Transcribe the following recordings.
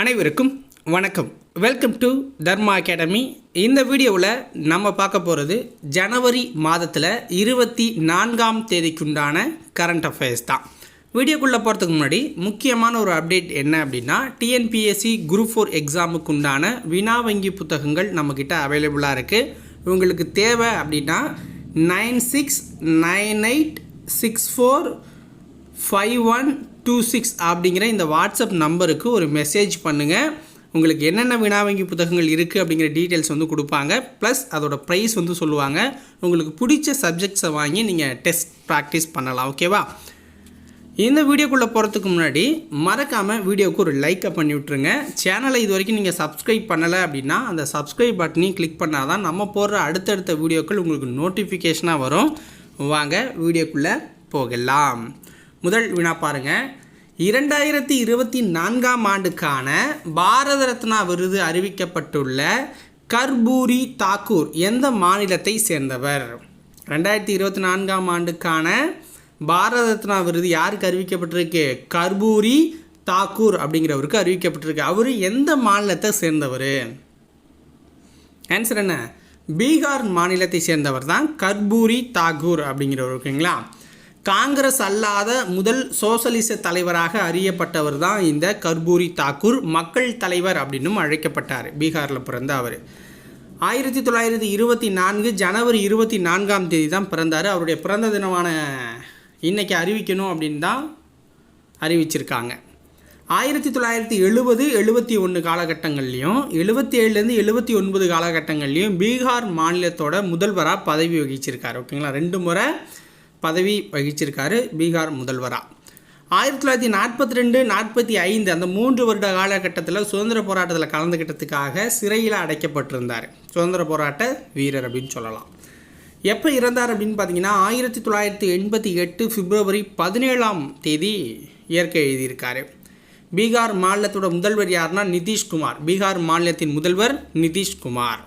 அனைவருக்கும் வணக்கம். Welcome to Dharma academy. இந்த வீடியோவில் நம்ம பார்க்க போகிறது ஜனவரி மாதத்தில் 24ஆம் தேதிக்குண்டான கரண்ட் அஃபேர்ஸ் தான். வீடியோக்குள்ளே போகிறதுக்கு முன்னாடி முக்கியமான ஒரு அப்டேட் என்ன அப்படின்னா, டிஎன்பிஎஸ்சி குரூப் 4 எக்ஸாமுக்கு உண்டான வினா வங்கி புத்தகங்கள் நம்மக்கிட்ட அவைலபிளாக இருக்குது. உங்களுக்கு தேவை அப்படின்னா 9698645126 அப்படிங்கிற இந்த வாட்ஸ்அப் நம்பருக்கு ஒரு மெசேஜ் பண்ணுங்கள். உங்களுக்கு என்னென்ன வினா வங்கி புத்தகங்கள் இருக்குது அப்படிங்கிற டீட்டெயில்ஸ் கொடுப்பாங்க. ப்ளஸ் அதோட ப்ரைஸ் சொல்லுவாங்க. உங்களுக்கு பிடிச்ச சப்ஜெக்ட்ஸை வாங்கி நீங்கள் டெஸ்ட் ப்ராக்டிஸ் பண்ணலாம். ஓகேவா? இந்த வீடியோக்குள்ளே போகிறதுக்கு முன்னாடி மறக்காமல் வீடியோவுக்கு ஒரு லைக்கை பண்ணி விட்ருங்க. சேனலை இது வரைக்கும் நீங்கள் சப்ஸ்கிரைப் பண்ணலை அப்படின்னா அந்த சப்ஸ்கிரைப் பட்டனையும் கிளிக் பண்ணால் தான் நம்ம போடுற அடுத்தடுத்த வீடியோக்கள் உங்களுக்கு நோட்டிஃபிகேஷனாக வரும். வாங்க வீடியோக்குள்ளே போகலாம். முதல் வினா பாருங்கள். 2024ஆம் ஆண்டுக்கான பாரத ரத்னா விருது அறிவிக்கப்பட்டுள்ள கர்பூரி தாக்கூர் எந்த மாநிலத்தை சேர்ந்தவர்? 2024ஆம் ஆண்டுக்கான பாரத ரத்னா விருது யாருக்கு அறிவிக்கப்பட்டிருக்கு? கர்பூரி தாக்கூர் அப்படிங்கிறவருக்கு அறிவிக்கப்பட்டிருக்கு. அவர் எந்த மாநிலத்தை சேர்ந்தவர்? ஆன்சர் என்ன? பீகார் மாநிலத்தை சேர்ந்தவர் தான் கர்பூரி தாக்கூர் அப்படிங்கிறவர். ஓகேங்களா? காங்கிரஸ் அல்லாத முதல் சோசலிச தலைவராக அறியப்பட்டவர் தான் இந்த கர்பூரி தாக்கூர். மக்கள் தலைவர் அப்படின்னும் அழைக்கப்பட்டார். பீகாரில் பிறந்த அவர் 1924 ஜனவரி 24ஆம் தேதி தான் பிறந்தார். அவருடைய பிறந்த தினமான இன்றைக்கி அறிவிக்கணும் அப்படின்னு தான் அறிவிச்சிருக்காங்க. 1970-71 காலகட்டங்கள்லையும் 77 79 காலகட்டங்கள்லையும் பீகார் மாநிலத்தோட முதல்வராக பதவி வகிச்சிருக்கார். ஓகேங்களா? 2 முறை பதவி வகிச்சிருக்காரு பீகார் முதல்வராக. 1942-45 அந்த 3 வருட காலகட்டத்தில் சுதந்திர போராட்டத்தில் கலந்துக்கிட்டதுக்காக சிறையில் அடைக்கப்பட்டிருந்தார். சுதந்திர போராட்ட வீரர் அப்படின்னு சொல்லலாம். எப்போ இறந்தார் அப்படின்னு பார்த்தீங்கன்னா 1988 பிப்ரவரி 17ஆம் தேதி இயற்கை எழுதியிருக்காரு. பீகார் மாநிலத்தோட முதல்வர் யாருன்னா நிதிஷ்குமார். பீகார் மாநிலத்தின் முதல்வர் நிதிஷ்குமார்.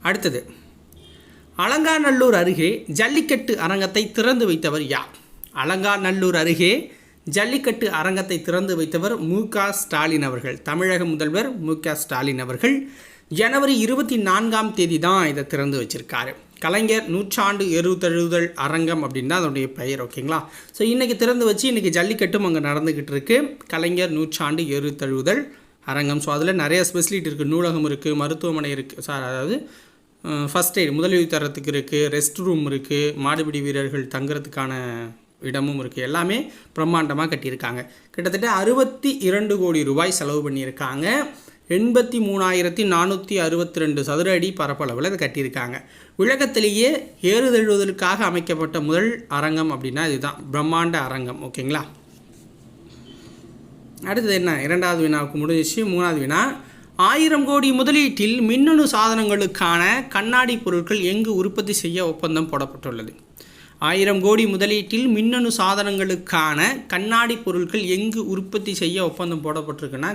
அடுத்தது, அலங்காநல்லூர் அருகே ஜல்லிக்கட்டு அரங்கத்தை திறந்து வைத்தவர் யார்? அலங்காநல்லூர் அருகே ஜல்லிக்கட்டு அரங்கத்தை திறந்து வைத்தவர் மு.க. ஸ்டாலின் அவர்கள். தமிழக முதல்வர் மு.க. ஸ்டாலின் அவர்கள் ஜனவரி 24ஆம் தேதி தான் இதை திறந்து வச்சிருக்காரு. கலைஞர் நூற்றாண்டு எருதழுதல் அரங்கம் அப்படின்னு தான் அதனுடைய பெயர். ஓகேங்களா? ஸோ இன்றைக்கி திறந்து வச்சு இன்றைக்கி ஜல்லிக்கட்டும் அங்கே நடந்துக்கிட்டு இருக்குது. கலைஞர் நூற்றாண்டு எருதழுதல் அரங்கம். ஸோ அதில் நிறைய ஸ்பெசிலிட்டி இருக்குது. நூலகம் இருக்குது, மருத்துவமனை இருக்குது, அதாவது ஃபஸ்ட் எய்ட் முதலுதவி தரத்துக்கு இருக்குது, ரெஸ்ட் ரூம் இருக்குது, மாடுபிடி வீரர்கள் தங்குறதுக்கான இடமும் இருக்குது. எல்லாமே பிரம்மாண்டமாக கட்டியிருக்காங்க. கிட்டத்தட்ட 62 கோடி ரூபாய் செலவு பண்ணியிருக்காங்க. 83,462 சதுர அடி பரப்பளவில் இதை கட்டியிருக்காங்க. உலகத்திலேயே ஏறுதழுவதற்காக அமைக்கப்பட்ட முதல் அரங்கம் அப்படின்னா இதுதான், பிரம்மாண்ட அரங்கம். ஓகேங்களா? அடுத்தது என்ன? 2வது வினாவுக்கு முடிஞ்சிச்சு. 3வது வினா, 1000 கோடி முதலீட்டில் மின்னணு சாதனங்களுக்கான கண்ணாடி பொருட்கள் எங்கு உற்பத்தி செய்ய ஒப்பந்தம் போடப்பட்டுள்ளது? 1000 கோடி முதலீட்டில் மின்னணு சாதனங்களுக்கான கண்ணாடி பொருட்கள் எங்கு உற்பத்தி செய்ய ஒப்பந்தம் போடப்பட்டிருக்குன்னா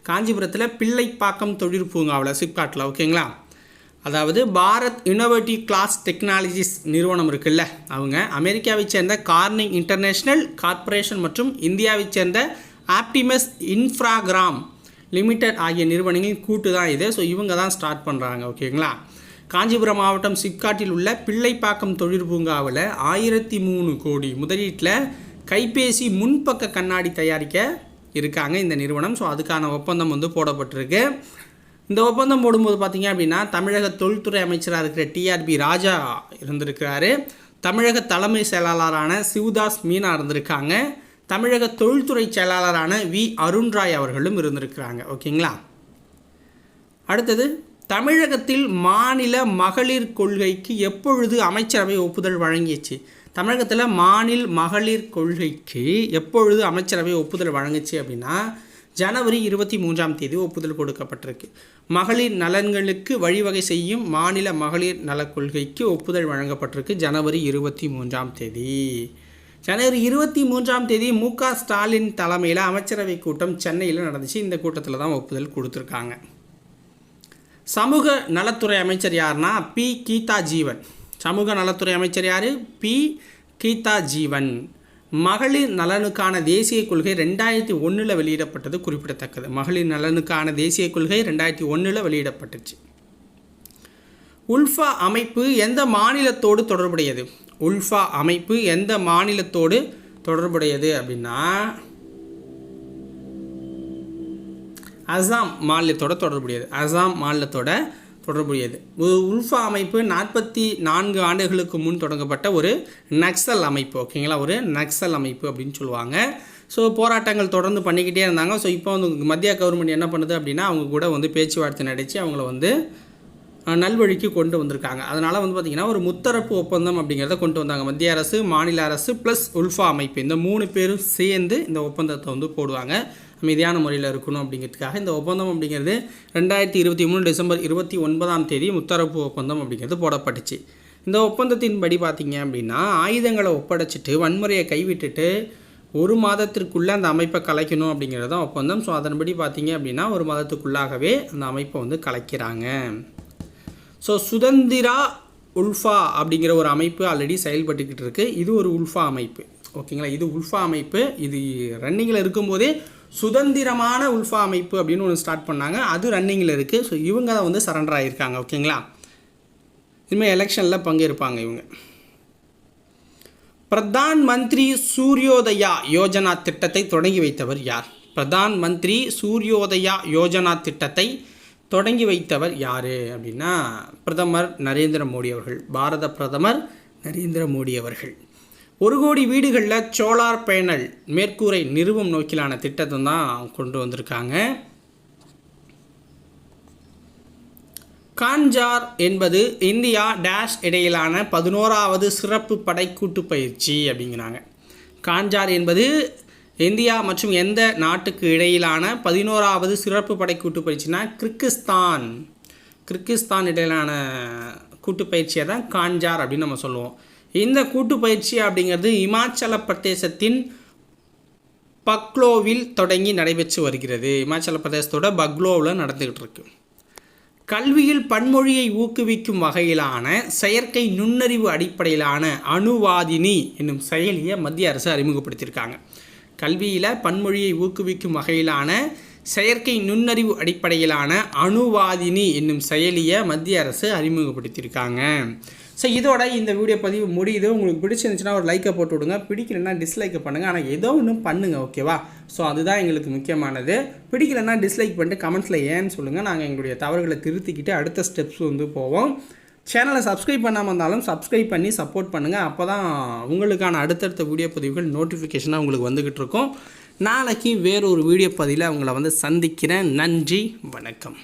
காஞ்சிபுரத்தில் பிள்ளைப்பாக்கம் தொழிற்பூங்காவில், சிப்காட்டில். ஓகேங்களா? அதாவது பாரத் இனோவேட்டிவ் கிளாஸ் டெக்னாலஜிஸ் நிறுவனம் இருக்குல்ல, அவங்க அமெரிக்காவை சேர்ந்த கார்னிங் இன்டர்நேஷ்னல் கார்ப்பரேஷன் மற்றும் இந்தியாவை சேர்ந்த ஆப்டிமஸ் இன்ஃப்ராகிராம் லிமிடெட் ஆகிய நிறுவனங்களின் கூட்டு தான் இது. ஸோ இவங்க தான் ஸ்டார்ட் பண்ணுறாங்க. ஓகேங்களா? காஞ்சிபுரம் மாவட்டம் சிப்காட்டில் உள்ள பிள்ளைப்பாக்கம் தொழிற்பூங்காவில் 1003 கோடி முதலீட்டில் கைபேசி முன்பக்க கண்ணாடி தயாரிக்க இருக்காங்க இந்த நிறுவனம். ஸோ அதுக்கான ஒப்பந்தம் போடப்பட்டிருக்கு. இந்த ஒப்பந்தம் போடும்போது பார்த்திங்க அப்படின்னா தமிழக தொழில்துறை அமைச்சராக இருக்கிற டிஆர்பி ராஜா இருந்திருக்கிறாரு. தமிழக தலைமை செயலாளரான சிவதாஸ் மீனா இருந்திருக்காங்க. தமிழக தொழில்துறை செயலாளரான வி அருண்ராய் அவர்களும் இருந்திருக்கிறாங்க. ஓகேங்களா? அடுத்தது, தமிழகத்தில் மாநில மகளிர் கொள்கைக்கு எப்பொழுது அமைச்சரவை ஒப்புதல் வழங்கியச்சு? தமிழகத்தில் மாநில மகளிர் கொள்கைக்கு எப்பொழுது அமைச்சரவை ஒப்புதல் வழங்குச்சு அப்படின்னா ஜனவரி 23ஆம் தேதி ஒப்புதல் கொடுக்கப்பட்டிருக்கு. மகளிர் நலன்களுக்கு வழிவகை செய்யும் மாநில மகளிர் நலக் கொள்கைக்கு ஒப்புதல் வழங்கப்பட்டிருக்கு ஜனவரி 23ஆம் தேதி. ஜனவரி 23ஆம் தேதி மு.க. ஸ்டாலின் தலைமையில் அமைச்சரவை கூட்டம் சென்னையில் நடந்துச்சு. இந்த கூட்டத்தில் தான் ஒப்புதல் கொடுத்துருக்காங்க. சமூக நலத்துறை அமைச்சர் யாருன்னா பி. கீதா ஜீவன். சமூக நலத்துறை அமைச்சர் யார்? பி. கீதா ஜீவன். மகளிர் நலனுக்கான தேசிய கொள்கை 2001 வெளியிடப்பட்டது குறிப்பிடத்தக்கது. மகளிர் நலனுக்கான தேசிய கொள்கை 2001 வெளியிடப்பட்டுச்சு. உல்ஃபா அமைப்பு எந்த மாநிலத்தோடு தொடர்புடையது? உல்ஃபா அமைப்பு எந்த மாநிலத்தோடு தொடர்புடையது அப்படின்னா அசாம் மாநிலத்தோட தொடர்புடையது. அசாம் மாநிலத்தோட தொடர்புடையது. உல்ஃபா அமைப்பு 44 ஆண்டுகளுக்கு முன் தொடங்கப்பட்ட ஒரு நக்சல் அமைப்பு. ஓகேங்களா, ஒரு நக்சல் அமைப்பு அப்படின்னு சொல்லுவாங்க. ஸோ போராட்டங்கள் தொடர்ந்து பண்ணிக்கிட்டே இருந்தாங்க. ஸோ இப்போ வந்து மத்திய கவர்மெண்ட் என்ன பண்ணுது அப்படின்னா அவங்க கூட வந்து பேச்சுவார்த்தை நடத்தி அவங்கள வந்து நல்வழிக்கு கொண்டு வந்திருக்காங்க. அதனால் வந்து பார்த்திங்கன்னா ஒரு முத்தரப்பு ஒப்பந்தம் அப்படிங்கிறத கொண்டு வந்தாங்க. மத்திய அரசு, மாநில அரசு ப்ளஸ் உல்ஃபா அமைப்பு, இந்த 3 பேரும் சேர்ந்து இந்த ஒப்பந்தத்தை வந்து போடுவாங்க. அமைதியான முறையில் இருக்கணும் அப்படிங்கிறதுக்காக இந்த ஒப்பந்தம் அப்படிங்கிறது 2023 டிசம்பர் 29 முத்தரப்பு ஒப்பந்தம் அப்படிங்கிறது போடப்பட்டுச்சு. இந்த ஒப்பந்தத்தின்படி பார்த்திங்க அப்படின்னா ஆயுதங்களை ஒப்படைச்சிட்டு வன்முறையை கைவிட்டுட்டு 1 மாதத்திற்குள்ளே அந்த அமைப்பை கலைக்கணும் அப்படிங்கிறது தான் ஒப்பந்தம். ஸோ அதன்படி பார்த்திங்க அப்படின்னா 1 மாதத்துக்குள்ளாகவே அந்த அமைப்பை வந்து கலைக்கிறாங்க. ஸோ சுதந்திரா உல்ஃபா அப்படிங்கிற ஒரு அமைப்பு ஆல்ரெடி செயல்பட்டுக்கிட்டு இருக்குது. இது ஒரு உல்ஃபா அமைப்பு. ஓகேங்களா, இது உல்ஃபா அமைப்பு. இது ரன்னிங்கில் இருக்கும்போதே சுதந்திரமான உல்ஃபா அமைப்பு அப்படின்னு ஒன்று ஸ்டார்ட் பண்ணாங்க. அது ரன்னிங்கில் இருக்குது. ஸோ இவங்க தான் வந்து சரண்டர் ஆகியிருக்காங்க. ஓகேங்களா, இனிமேல் எலெக்ஷனில் பங்கேற்பாங்க இவங்க. பிரதான் மந்திரி சூரியோதயா யோஜனா திட்டத்தை தொடங்கி வைத்தவர் யார்? பிரதான் மந்திரி சூரியோதயா யோஜனா திட்டத்தை தொடங்கி வைத்தவர் யார் அப்படின்னா பிரதமர் நரேந்திர மோடி அவர்கள். பாரத பிரதமர் நரேந்திர மோடி அவர்கள் 1 கோடி வீடுகளில் சோலார் பேனல் மேற்கூரை நிறுவும் நோக்கிலான திட்டத்தை தான் கொண்டு வந்திருக்காங்க. கான்ஜார் என்பது இந்தியா டேஷ் இடையிலான 11வது சிறப்பு படை கூட்டு பயிற்சி அப்படிங்கிறாங்க. கான்ஜார் என்பது இந்தியா மற்றும் எந்த நாட்டுக்கு இடையிலான 11வது சிறப்பு படை கூட்டு பயிற்சினா கிர்கிஸ்தான் இடையிலான கூட்டு பயிற்சியை தான் கான்ஜார் அப்படின்னு நம்ம சொல்லுவோம். இந்த கூட்டு பயிற்சி அப்படிங்கிறது இமாச்சல பிரதேசத்தின் பக்லோவில் தொடங்கி நடைபெற்று வருகிறது. இமாச்சல பிரதேசத்தோட பக்லோவில் நடந்துக்கிட்டு இருக்கு. கல்வியில் பன்மொழியை ஊக்குவிக்கும் வகையிலான செயற்கை நுண்ணறிவு அடிப்படையிலான அணுவாதினி என்னும் செயலியை மத்திய அரசு அறிமுகப்படுத்தியிருக்காங்க. கல்வியில் பன்மொழியை ஊக்குவிக்கும் வகையிலான செயற்கை நுண்ணறிவு அடிப்படையிலான அணுவாதினி என்னும் செயலியை மத்திய அரசு அறிமுகப்படுத்தியிருக்காங்க. ஸோ இதோட இந்த வீடியோ பதிவு முடியுது. உங்களுக்கு பிடிச்சிருந்துச்சுன்னா ஒரு லைக்கை போட்டு விடுங்க, பிடிக்கலன்னா டிஸ்லைக்கை பண்ணுங்கள். ஆனால் ஏதோ ஒன்று பண்ணுங்கள், ஓகேவா? ஸோ அதுதான் எங்களுக்கு முக்கியமானது. பிடிக்கலன்னா டிஸ்லைக் பண்ணிட்டு கமெண்ட்ஸில் ஏன்னு சொல்லுங்கள். நாங்கள் எங்களுடைய தவறுகளை திருத்திக்கிட்டு அடுத்த ஸ்டெப்ஸ் வந்து போவோம். சேனலை சப்ஸ்கிரைப் பண்ணாமல் இருந்தாலும் சப்ஸ்கிரைப் பண்ணி சப்போர்ட் பண்ணுங்கள். அப்போ தான் உங்களுக்கான அடுத்தடுத்த வீடியோ பதிவுகள் நோட்டிஃபிகேஷனாக உங்களுக்கு வந்துக்கிட்டு இருக்கும். நாளைக்கு வேறொரு வீடியோ பதிவில் உங்களை வந்து சந்திக்கிறேன். நன்றி, வணக்கம்.